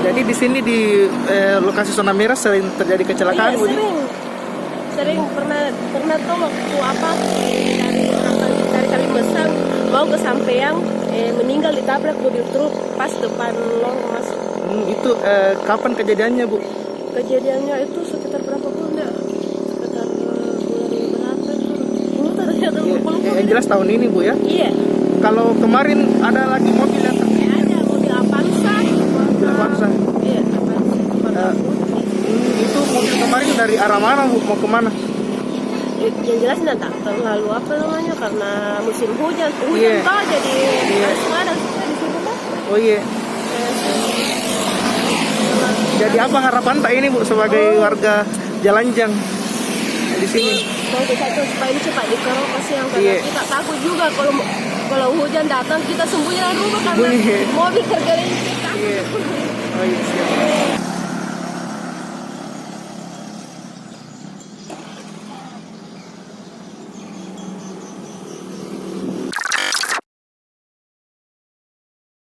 Jadi di sini di lokasi zona merah sering terjadi kecelakaan, Iya, Bu? sering pernah tuh waktu apa dari Kalimasang mau ke Sampeang meninggal ditabrak mobil truk pas depan lorong masuk. Itu kapan kejadiannya, Bu? Kejadiannya itu sekitar berapa bulan ya? Sekitar bulan berapa tuh? Ini ternyata Yang jelas tahun ini, Bu, ya? Iya. Kalau kemarin ada lagi mobil yang Ada mobil Avanza. Avanza. Iya, Avanza. Warna putih. Itu mobil kemarin dari arah mana, Bu? Mau kemana? Yang jelas tak terlalu apa namanya karena musim hujan Iya. Pak, jadi Iya. harus ada kita di sini Pak. Oh iya. Jadi apa harapan Pak ini, Bu, sebagai warga Jalanjang di sini? Mau bisa tuh supaya ini cepat dikeropos yang karena Iya. kita takut juga kalau hujan datang kita sembunyi dalam rumah karena Sembunyi. mobil tergelincir. Iya. Oh iya, siap.